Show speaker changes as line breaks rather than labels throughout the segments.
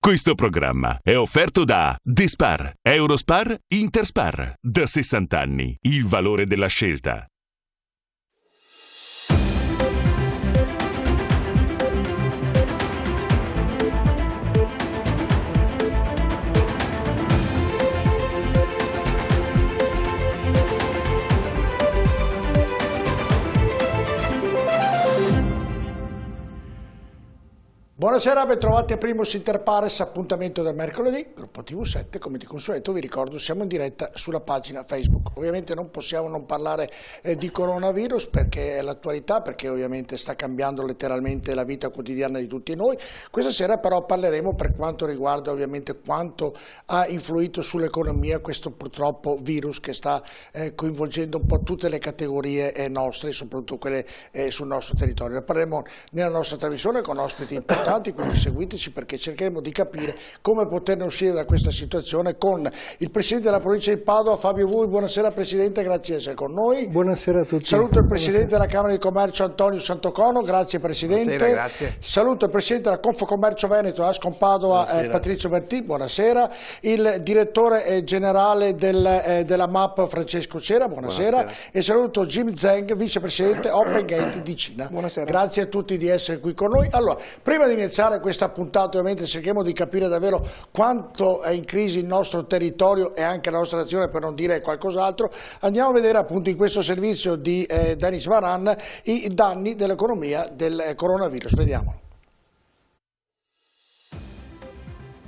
Questo programma è offerto da Despar, Eurospar, Interspar. Da 60 anni, il valore della scelta.
Buonasera, bentrovati a Primus Inter Pares, appuntamento del mercoledì, gruppo TV7, come di consueto vi ricordo siamo in diretta sulla pagina Facebook. Ovviamente non possiamo non parlare di coronavirus perché è l'attualità, perché ovviamente sta cambiando letteralmente la vita quotidiana di tutti noi. Questa sera però parleremo per quanto riguarda ovviamente quanto ha influito sull'economia questo purtroppo virus che sta coinvolgendo un po' tutte le categorie nostre, soprattutto quelle sul nostro territorio. Ne parleremo nella nostra trasmissione con ospiti importanti. Quindi seguiteci perché cercheremo di capire come poterne uscire da questa situazione con il Presidente della provincia di Padova, Fabio Vui. Buonasera Presidente, grazie di essere con noi.
Buonasera a tutti.
Saluto il Presidente della Camera di Commercio Antonio Santocono, grazie Presidente.
Buonasera, grazie.
Saluto il Presidente della Confcommercio Veneto, Ascom Padova, Patrizio Bertì, buonasera. Il Direttore Generale della MAP, Francesco Cera, buonasera. E saluto Jim Zeng, Vicepresidente Open Gate di Cina.
Buonasera.
Grazie a tutti di essere qui con noi. Allora, prima di iniziare questa puntata ovviamente cerchiamo di capire davvero quanto è in crisi il nostro territorio e anche la nostra nazione, per non dire qualcos'altro. Andiamo a vedere appunto in questo servizio di Danis Varan i danni dell'economia del coronavirus. Vediamo.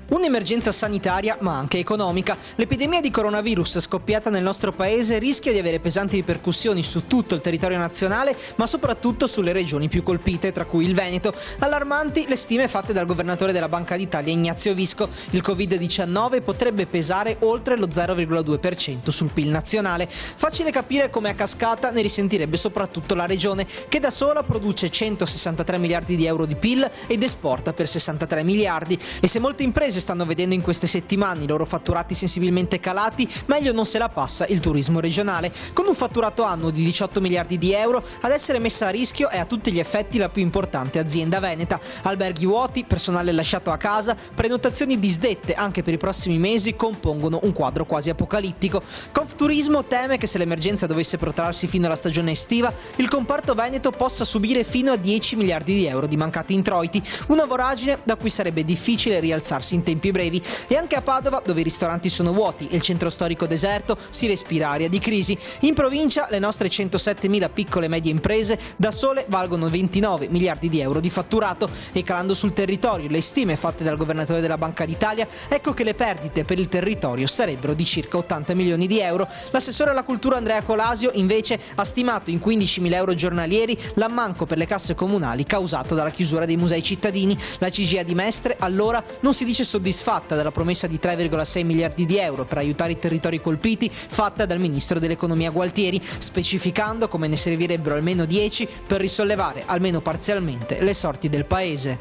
Un'emergenza sanitaria ma anche economica. L'epidemia di coronavirus scoppiata nel nostro paese rischia di avere pesanti ripercussioni su tutto il territorio nazionale, ma soprattutto sulle regioni più colpite, tra cui il Veneto. Allarmanti le stime fatte dal governatore della Banca d'Italia Ignazio Visco. Il Covid-19 potrebbe pesare oltre lo 0,2% sul PIL nazionale. Facile capire come a cascata ne risentirebbe soprattutto la regione, che da sola produce 163 miliardi di euro di PIL ed esporta per 63 miliardi. E se molte imprese stanno vedendo in queste settimane i loro fatturati sensibilmente calati, meglio non se la passa il turismo regionale. Con un fatturato annuo di 18 miliardi di euro, ad essere messa a rischio è a tutti gli effetti la più importante azienda veneta. Alberghi vuoti, personale lasciato a casa, prenotazioni disdette anche per i prossimi mesi compongono un quadro quasi apocalittico. Confturismo teme che se l'emergenza dovesse protrarsi fino alla stagione estiva, il comparto veneto possa subire fino a 10 miliardi di euro di mancati introiti, una voragine da cui sarebbe difficile rialzarsi in tempi brevi. E anche a Padova, dove i ristoranti sono vuoti e il centro storico deserto, si respira aria di crisi. In provincia le nostre 107.000 piccole e medie imprese da sole valgono 29 miliardi di euro di fatturato, e calando sul territorio le stime fatte dal governatore della Banca d'Italia, ecco che le perdite per il territorio sarebbero di circa 80 milioni di euro. L'assessore alla cultura Andrea Colasio invece ha stimato in 15.000 euro giornalieri l'ammanco per le casse comunali causato dalla chiusura dei musei cittadini. La CGIA di Mestre allora non si dice soddisfatta della promessa di 3,6 miliardi di euro per aiutare i territori colpiti fatta dal ministro dell'economia Gualtieri, specificando come ne servirebbero almeno 10 per risollevare almeno parzialmente le sorti del paese.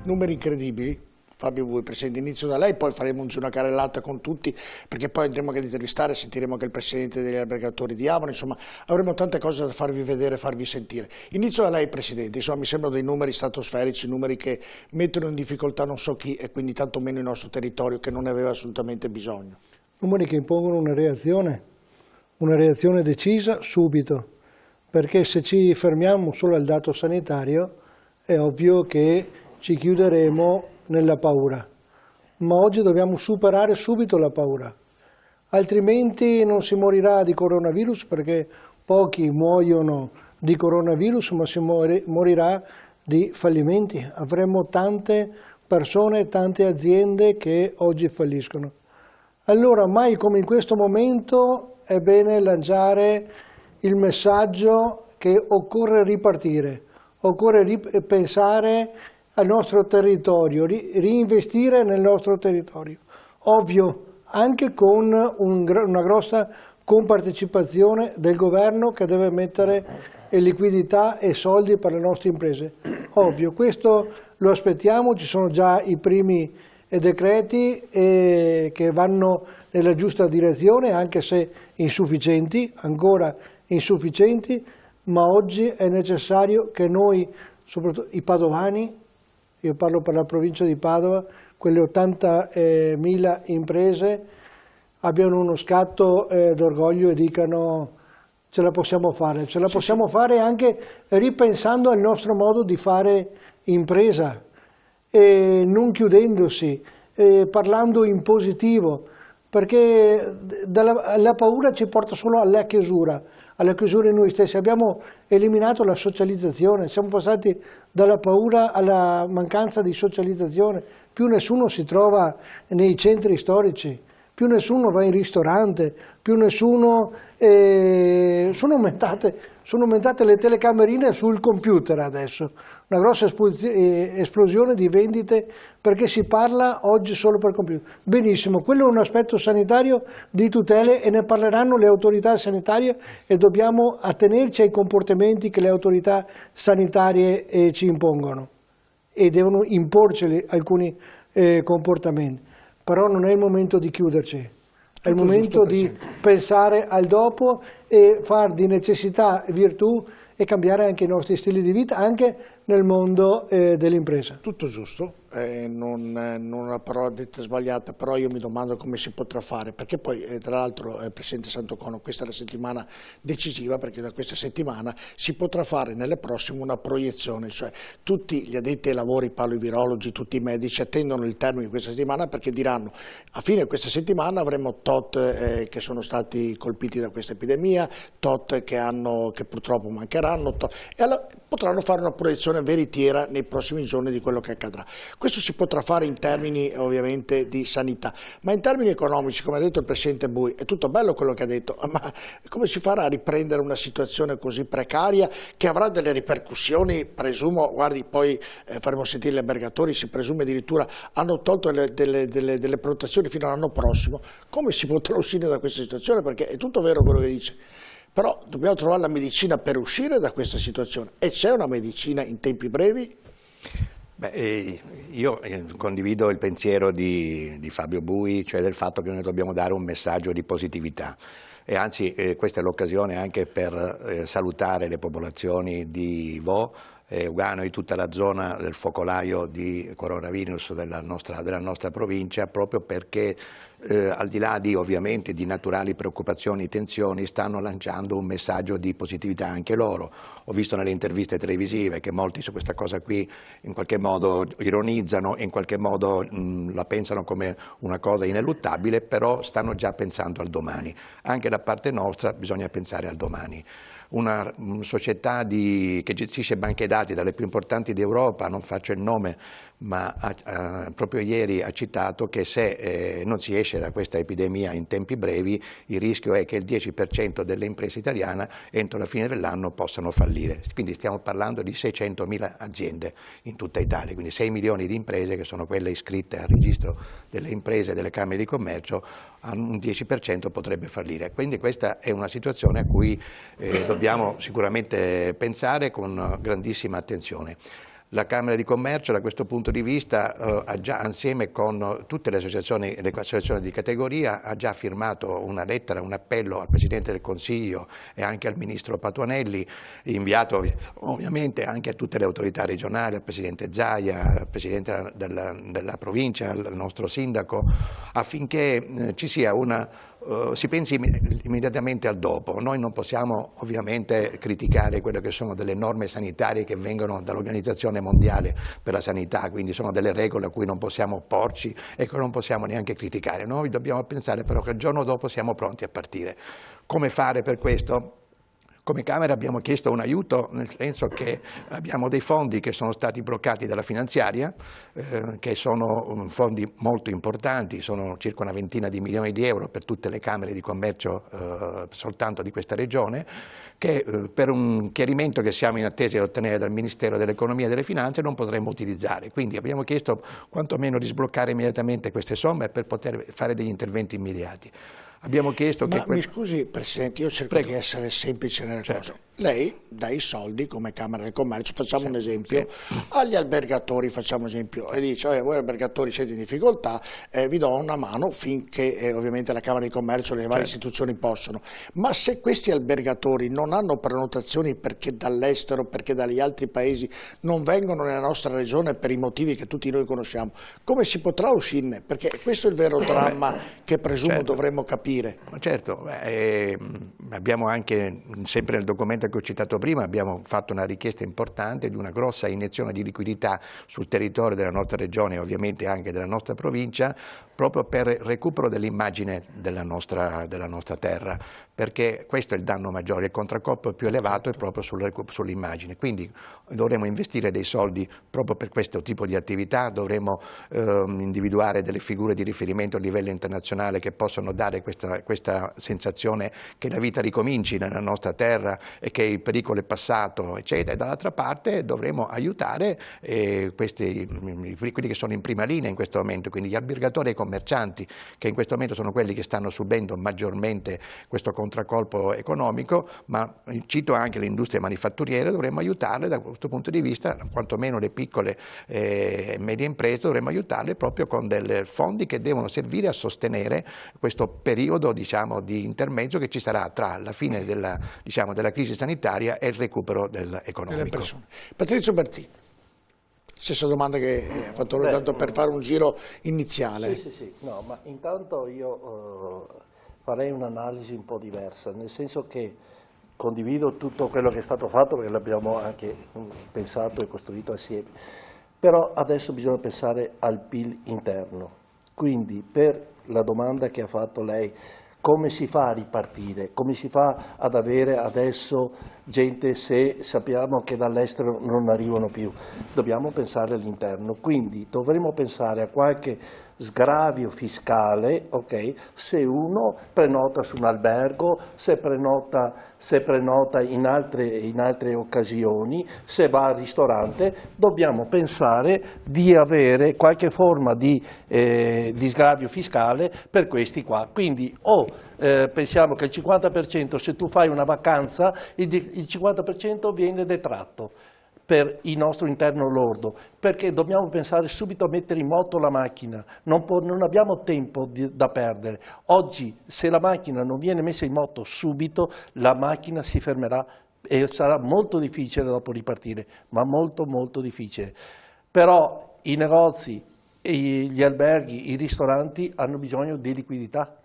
Numeri incredibili. Fabio Vui, Presidente, inizio da lei, poi faremo una carrellata con tutti, perché poi andremo anche ad intervistare, sentiremo anche il Presidente degli albergatori di Avano, insomma avremo tante cose da farvi vedere, farvi sentire. Inizio da lei Presidente, insomma mi sembrano dei numeri stratosferici, numeri che mettono in difficoltà non so chi e quindi tanto meno il nostro territorio che non ne aveva assolutamente bisogno.
Numeri che impongono una reazione decisa subito, perché se ci fermiamo solo al dato sanitario è ovvio che ci chiuderemo nella paura, ma oggi dobbiamo superare subito la paura, altrimenti non si morirà di coronavirus, perché pochi muoiono di coronavirus, ma si morirà di fallimenti. Avremo tante persone, tante aziende che oggi falliscono. Allora mai come in questo momento è bene lanciare il messaggio che occorre ripartire, occorre pensare al nostro territorio, reinvestire nel nostro territorio, ovvio anche con una grossa compartecipazione del governo che deve mettere liquidità e soldi per le nostre imprese, ovvio, questo lo aspettiamo, ci sono già i primi decreti che vanno nella giusta direzione, anche se insufficienti, ancora insufficienti, ma oggi è necessario che noi, soprattutto i padovani, io parlo per la provincia di Padova, quelle 80.000 imprese abbiano uno scatto d'orgoglio e dicano ce la possiamo fare, ce la possiamo fare anche ripensando al nostro modo di fare impresa, e non chiudendosi, parlando in positivo, perché la paura ci porta solo alla chiusura in noi stessi. Abbiamo eliminato la socializzazione, siamo passati dalla paura alla mancanza di socializzazione, più nessuno si trova nei centri storici, più nessuno va in ristorante, più nessuno... sono aumentate le telecamerine sul computer adesso, una grossa esplosione di vendite perché si parla oggi solo per computer. Benissimo, quello è un aspetto sanitario di tutele e ne parleranno le autorità sanitarie e dobbiamo attenerci ai comportamenti che le autorità sanitarie ci impongono e devono imporceli alcuni comportamenti. Però non è il momento di chiuderci, è il momento di pensare al dopo e far di necessità virtù e cambiare anche i nostri stili di vita, anche nel mondo dell'impresa.
Tutto giusto, non una parola detta sbagliata, però io mi domando come si potrà fare, perché poi tra l'altro Presidente Santocono, questa è la settimana decisiva, perché da questa settimana si potrà fare nelle prossime una proiezione, cioè tutti gli addetti ai lavori, parlo i virologi, tutti i medici attendono il termine di questa settimana perché diranno a fine questa settimana avremo tot che sono stati colpiti da questa epidemia, tot che purtroppo mancheranno, e allora potranno fare una proiezione veritiera nei prossimi giorni di quello che accadrà. Questo si potrà fare in termini ovviamente di sanità, ma in termini economici, come ha detto il Presidente Bui, è tutto bello quello che ha detto, ma come si farà a riprendere una situazione così precaria che avrà delle ripercussioni, presumo, guardi, poi faremo sentire gli albergatori, si presume addirittura hanno tolto delle prenotazioni fino all'anno prossimo. Come si potrà uscire da questa situazione? Perché è tutto vero quello che dice. Però dobbiamo trovare la medicina per uscire da questa situazione. E c'è una medicina in tempi brevi?
Beh, io condivido il pensiero di Fabio Bui, cioè del fatto che noi dobbiamo dare un messaggio di positività. E anzi questa è l'occasione anche per salutare le popolazioni di Vo, Ugano e tutta la zona del focolaio di coronavirus della nostra provincia, proprio perché al di là di ovviamente di naturali preoccupazioni e tensioni stanno lanciando un messaggio di positività anche loro. Ho visto nelle interviste televisive che molti su questa cosa qui in qualche modo ironizzano e in qualche modo la pensano come una cosa ineluttabile, però stanno già pensando al domani. Anche da parte nostra bisogna pensare al domani. Una società che gestisce banche dati dalle più importanti d'Europa, non faccio il nome, ma proprio ieri ha citato che se non si esce da questa epidemia in tempi brevi, il rischio è che il 10% delle imprese italiane entro la fine dell'anno possano fallire. Quindi stiamo parlando di 600.000 aziende in tutta Italia, quindi 6 milioni di imprese che sono quelle iscritte al registro delle imprese e delle Camere di Commercio, un 10% potrebbe fallire. Quindi questa è una situazione a cui dobbiamo sicuramente pensare con grandissima attenzione. La Camera di Commercio da questo punto di vista ha già, insieme con tutte le associazioni di categoria, ha già firmato una lettera, un appello al Presidente del Consiglio e anche al Ministro Patuanelli, inviato ovviamente anche a tutte le autorità regionali, al Presidente Zaia, al Presidente della provincia, al nostro Sindaco, affinché ci sia si pensi immediatamente al dopo. Noi non possiamo ovviamente criticare quelle che sono delle norme sanitarie che vengono dall'Organizzazione Mondiale per la Sanità, quindi sono delle regole a cui non possiamo opporci e che non possiamo neanche criticare. Noi dobbiamo pensare però che il giorno dopo siamo pronti a partire. Come fare per questo? Come Camera abbiamo chiesto un aiuto, nel senso che abbiamo dei fondi che sono stati bloccati dalla finanziaria, che sono fondi molto importanti, sono circa una ventina di milioni di euro per tutte le Camere di Commercio soltanto di questa regione, che per un chiarimento che siamo in attesa di ottenere dal Ministero dell'Economia e delle Finanze non potremmo utilizzare. Quindi abbiamo chiesto quantomeno di sbloccare immediatamente queste somme per poter fare degli interventi immediati. Abbiamo chiesto
mi scusi Presidente, io cerco di essere semplice nelle cose. lei dà i soldi come Camera del Commercio, facciamo un esempio, agli albergatori, facciamo un esempio, e dice voi albergatori siete in difficoltà, vi do una mano finché ovviamente la Camera di Commercio e le varie istituzioni possono. Ma se questi albergatori non hanno prenotazioni perché dall'estero, perché dagli altri paesi non vengono nella nostra regione per i motivi che tutti noi conosciamo, come si potrà uscirne? Perché questo è il vero dramma che presumo dovremmo capire.
Certo, abbiamo anche, sempre nel documento che ho citato prima, abbiamo fatto una richiesta importante di una grossa iniezione di liquidità sul territorio della nostra regione e ovviamente anche della nostra provincia, proprio per il recupero dell'immagine della nostra terra, perché questo è il danno maggiore, il contraccolpo più elevato è proprio sull'immagine, quindi dovremo investire dei soldi proprio per questo tipo di attività, dovremo individuare delle figure di riferimento a livello internazionale che possano dare questa sensazione che la vita ricominci nella nostra terra e che il pericolo è passato, eccetera, e dall'altra parte dovremo aiutare quelli che sono in prima linea in questo momento, quindi gli albergatori e i commercianti, che in questo momento sono quelli che stanno subendo maggiormente questo contraccolpo economico, ma cito anche le industrie manifatturiere, dovremmo aiutarle da questo punto di vista, quantomeno le piccole e medie imprese, dovremmo aiutarle proprio con dei fondi che devono servire a sostenere questo periodo, diciamo, di intermezzo che ci sarà tra la fine della crisi sanitaria e il recupero economico.
Patrizio Bertini. Stessa domanda che ha fatto lui, tanto per fare un giro iniziale.
Sì. No, ma intanto io farei un'analisi un po' diversa, nel senso che condivido tutto quello che è stato fatto perché l'abbiamo anche pensato e costruito assieme, però adesso bisogna pensare al PIL interno, quindi per la domanda che ha fatto lei, come si fa a ripartire, come si fa ad avere adesso gente se sappiamo che dall'estero non arrivano più? Dobbiamo pensare all'interno, quindi dovremo pensare a qualche sgravio fiscale, okay, se uno prenota su un albergo, se prenota in altre occasioni, se va al ristorante, dobbiamo pensare di avere qualche forma di sgravio fiscale per questi qua. Quindi pensiamo che il 50%, se tu fai una vacanza, il 50% viene detratto per il nostro interno lordo, perché dobbiamo pensare subito a mettere in moto la macchina, non abbiamo tempo da perdere. Oggi se la macchina non viene messa in moto subito, la macchina si fermerà e sarà molto difficile dopo ripartire, ma molto molto difficile. Però i negozi, gli alberghi, i ristoranti hanno bisogno di liquidità.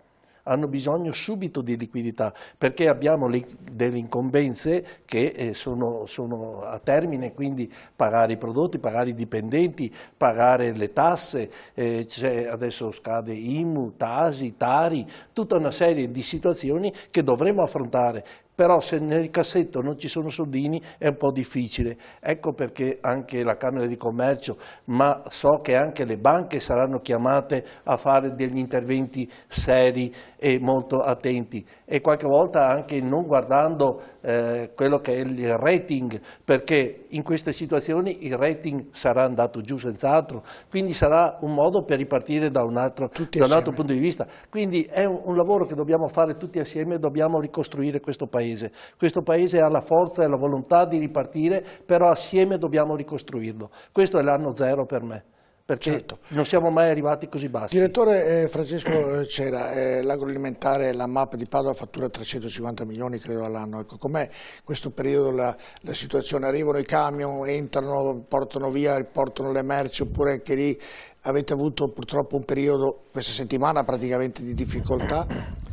Hanno bisogno subito di liquidità perché abbiamo delle incombenze che sono a termine, quindi pagare i prodotti, pagare i dipendenti, pagare le tasse, adesso scade IMU, TASI, TARI, tutta una serie di situazioni che dovremo affrontare. Però se nel cassetto non ci sono soldini è un po' difficile. Ecco perché anche la Camera di Commercio, ma so che anche le banche saranno chiamate a fare degli interventi seri e molto attenti. E qualche volta anche non guardando quello che è il rating, perché in queste situazioni il rating sarà andato giù senz'altro, quindi sarà un modo per ripartire da un altro punto di vista. Quindi è un lavoro che dobbiamo fare tutti assieme, dobbiamo ricostruire questo Paese. Questo Paese ha la forza e la volontà di ripartire, però assieme dobbiamo ricostruirlo. Questo è l'anno zero per me, perché non siamo mai arrivati così bassi.
Direttore Francesco Cera, l'agroalimentare, la MAP di Padova fattura 350 milioni credo all'anno. Ecco, com'è questo periodo la situazione? Arrivano i camion, entrano, portano via, portano le merci, oppure anche lì avete avuto purtroppo un periodo, questa settimana praticamente, di difficoltà?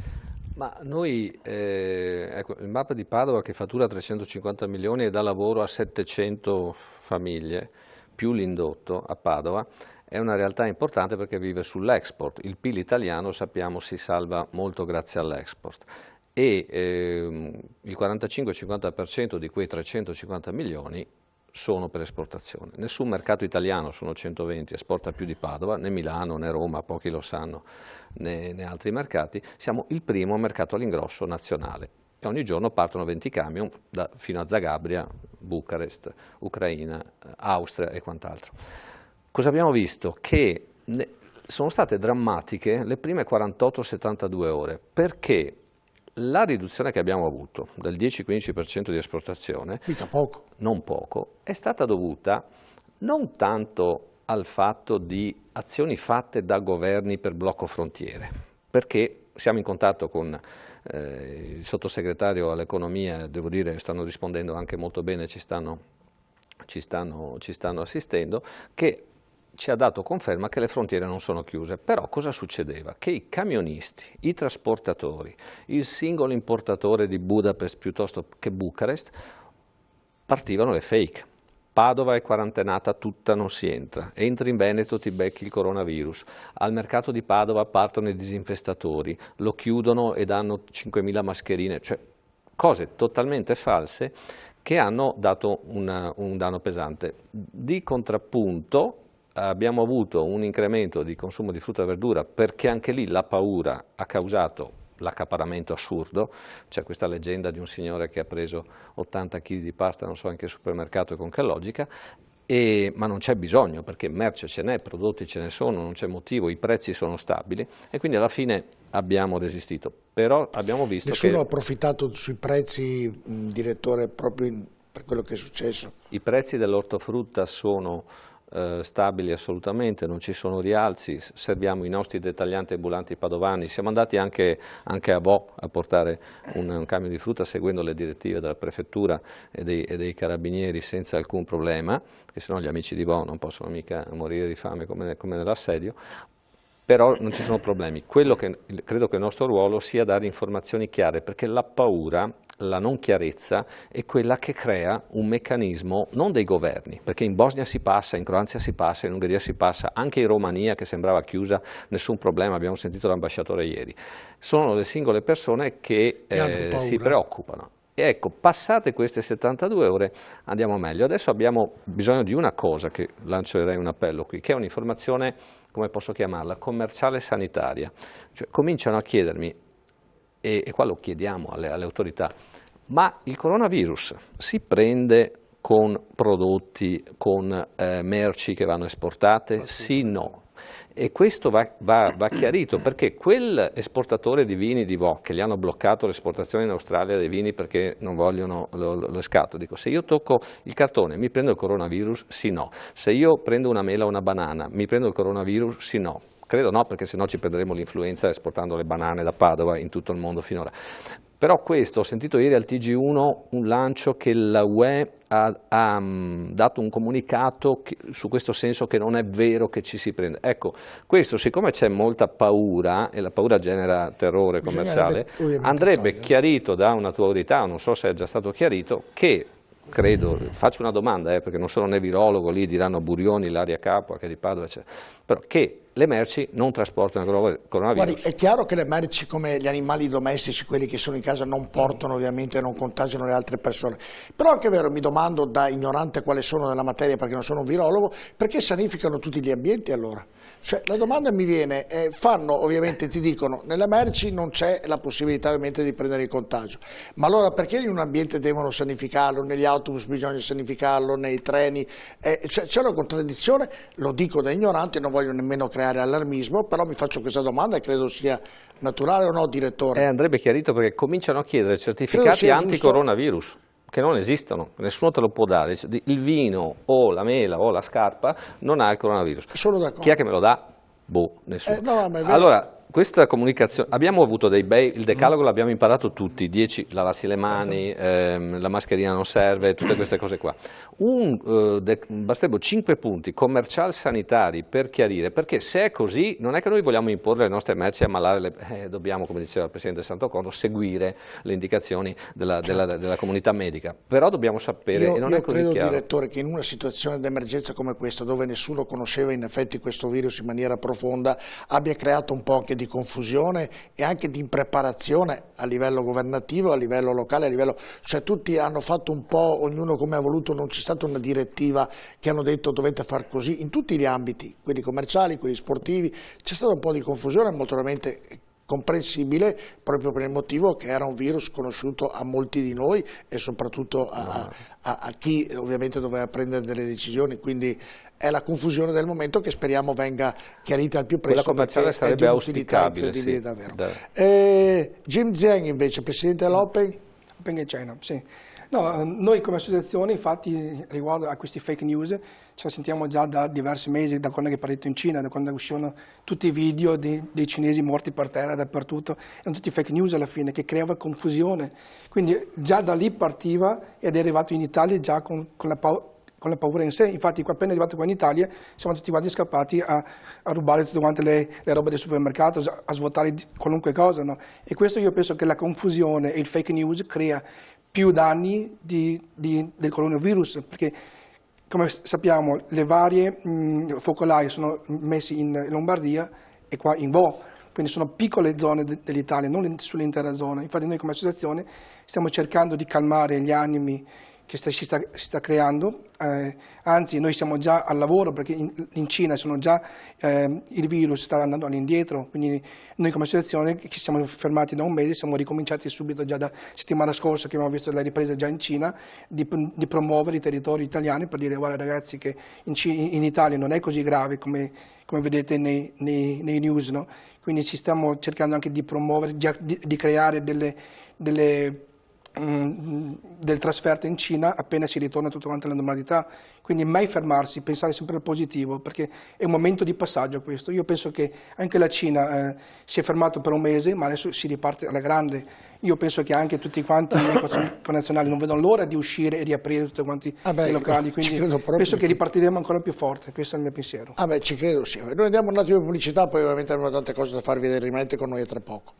Ma noi, ecco, il MAP di Padova che fattura 350 milioni e dà lavoro a 700 famiglie, più l'indotto a Padova, è una realtà importante perché vive sull'export. Il PIL italiano, sappiamo, si salva molto grazie all'export. E il 45-50% di quei 350 milioni sono per esportazione. Nessun mercato italiano, sono 120, esporta più di Padova, né Milano, né Roma, pochi lo sanno, né altri mercati. Siamo il primo mercato all'ingrosso nazionale. E ogni giorno partono 20 camion fino a Zagabria, Bucarest, Ucraina, Austria e quant'altro. Cosa abbiamo visto? Che sono state drammatiche le prime 48-72 ore, perché La riduzione che abbiamo avuto del 10-15% di esportazione,
mica poco,
non poco, è stata dovuta non tanto al fatto di azioni fatte da governi per blocco frontiere, perché siamo in contatto con il sottosegretario all'economia, devo dire stanno rispondendo anche molto bene, ci stanno assistendo, che ci ha dato conferma che le frontiere non sono chiuse. Però cosa succedeva? Che i camionisti, i trasportatori, il singolo importatore di Budapest piuttosto che Bucarest partivano le fake. Padova è quarantenata tutta, non si entra. Entri in Veneto, ti becchi il coronavirus. Al mercato di Padova partono i disinfestatori, lo chiudono e danno 5.000 mascherine. Cioè, cose totalmente false che hanno dato un danno pesante. Di contrappunto abbiamo avuto un incremento di consumo di frutta e verdura perché anche lì la paura ha causato l'accaparramento assurdo. C'è questa leggenda di un signore che ha preso 80 kg di pasta, non so anche al supermercato, e con che logica, ma non c'è bisogno perché merce ce n'è, prodotti ce ne sono, non c'è motivo, i prezzi sono stabili e quindi alla fine abbiamo resistito. Però abbiamo visto
Nessuno ha approfittato sui prezzi, direttore, proprio per quello che è successo?
I prezzi dell'ortofrutta sono stabili assolutamente, non ci sono rialzi, serviamo i nostri dettaglianti ambulanti padovani, siamo andati anche a Vo a portare un camion di frutta seguendo le direttive della prefettura e dei carabinieri senza alcun problema, perché sennò gli amici di Vo non possono mica morire di fame come nell'assedio. Però non ci sono problemi. Quello che credo che il nostro ruolo sia dare informazioni chiare, perché la paura, la non chiarezza è quella che crea un meccanismo non dei governi, perché in Bosnia si passa, in Croazia si passa, in Ungheria si passa, anche in Romania che sembrava chiusa, nessun problema, abbiamo sentito l'ambasciatore ieri. Sono le singole persone che si preoccupano. E ecco, passate queste 72 ore andiamo meglio. Adesso abbiamo bisogno di una cosa, che lancerei un appello qui, che è un'informazione, come posso chiamarla, commerciale sanitaria. Cioè, cominciano a chiedermi, e qua lo chiediamo alle autorità, ma il coronavirus si prende con prodotti, con merci che vanno esportate? Sì, no. E questo va chiarito, perché quel esportatore di vini di Vo, che gli hanno bloccato l'esportazione in Australia dei vini perché non vogliono lo scatto, dico, se io tocco il cartone mi prendo il coronavirus? Sì, no. Se io prendo una mela o una banana mi prendo il coronavirus? Sì, no. Credo no, perché sennò ci prenderemo l'influenza esportando le banane da Padova in tutto il mondo finora. Però questo, ho sentito ieri al TG1 un lancio che la UE ha dato un comunicato su questo senso, che non è vero che ci si prende. Ecco, questo siccome c'è molta paura e la paura genera terrore commerciale, andrebbe chiarito da un'autorità, non so se è già stato chiarito, che credo, faccio una domanda perché non sono né virologo, lì diranno Burioni, Ilaria Capua, che di Padova, però che le merci non trasportano coronavirus.
Guardi, è chiaro che le merci, come gli animali domestici, quelli che sono in casa, non portano ovviamente, non contagiano le altre persone. Però anche è vero, mi domando da ignorante quale sono nella materia, perché non sono un virologo, perché sanificano tutti gli ambienti allora? Cioè, la domanda mi viene, fanno ovviamente, ti dicono, nelle merci non c'è la possibilità ovviamente di prendere il contagio, ma allora perché in un ambiente devono sanificarlo, negli autobus bisogna sanificarlo, nei treni? C'è una contraddizione, lo dico da ignorante, non voglio nemmeno creare allarmismo, però mi faccio questa domanda e credo sia naturale o no, direttore?
Andrebbe chiarito, perché cominciano a chiedere certificati anti-coronavirus che non esistono, nessuno te lo può dare. Il vino o la mela o la scarpa non ha il coronavirus.
Sono d'accordo.
Chi è che me lo dà? Boh, nessuno.
No, ma è vero.
Allora, questa comunicazione, abbiamo avuto dei bei, il decalogo l'abbiamo imparato tutti, 10, lavarsi le mani, la mascherina non serve, tutte queste cose qua. Basterebbero 5 punti commerciali sanitari per chiarire, perché se è così non è che noi vogliamo imporre le nostre merci e ammalare, dobbiamo, come diceva il Presidente Santoconto, seguire le indicazioni della comunità medica, però dobbiamo sapere, e non è così chiaro.
Io credo, direttore, che in una situazione di emergenza come questa, dove nessuno conosceva in effetti questo virus in maniera profonda, abbia creato un po' anche di confusione e anche di impreparazione a livello governativo, a livello locale, cioè tutti hanno fatto un po', ognuno come ha voluto, non c'è stata una direttiva che hanno detto dovete far così in tutti gli ambiti, quelli commerciali, quelli sportivi, c'è stata un po' di confusione, molto probabilmente comprensibile, proprio per il motivo che era un virus conosciuto a molti di noi e soprattutto a chi ovviamente doveva prendere delle decisioni, quindi è la confusione del momento che speriamo venga chiarita al più presto.
Quella commerciale sarebbe auspicabile, sì,
davvero. Jim Zhang invece, presidente dell'Open.
Open China, sì. No, noi come associazione infatti riguardo a questi fake news ce la sentiamo già da diversi mesi, da quando è partito in Cina, da quando uscivano tutti i video dei cinesi morti per terra dappertutto, erano tutti fake news alla fine che creava confusione, quindi già da lì partiva ed è arrivato in Italia già con la paura in sé. Infatti appena è arrivato qua in Italia siamo tutti quanti scappati a rubare tutte quante le robe del supermercato, a svuotare qualunque cosa, no? E questo io penso che la confusione e il fake news crea più danni del coronavirus, perché come sappiamo le varie focolai sono messi in Lombardia e qua in Vo, quindi sono piccole zone dell'Italia, non sull'intera zona. Infatti noi come associazione stiamo cercando di calmare gli animi che si sta creando, anzi noi siamo già al lavoro perché in Cina sono già, il virus sta andando all'indietro, quindi noi come associazione che siamo fermati da un mese siamo ricominciati subito già da settimana scorsa che abbiamo visto la ripresa già in Cina di promuovere i territori italiani per dire guarda ragazzi che in Italia non è così grave come vedete nei news, no? Quindi stiamo cercando anche di promuovere, di creare delle trasferte in Cina appena si ritorna tutto quanto alla normalità, quindi mai fermarsi, pensare sempre al positivo perché è un momento di passaggio questo. Io penso che anche la Cina si è fermato per un mese ma adesso si riparte alla grande. Io penso che anche tutti quanti i connazionali non vedono l'ora di uscire e riaprire tutti quanti i locali, quindi penso che ripartiremo ancora più forte, questo è il mio pensiero.
Ci credo sì. Noi andiamo un attimo di pubblicità, poi ovviamente abbiamo tante cose da farvi vedere, rimanete con noi a tra poco.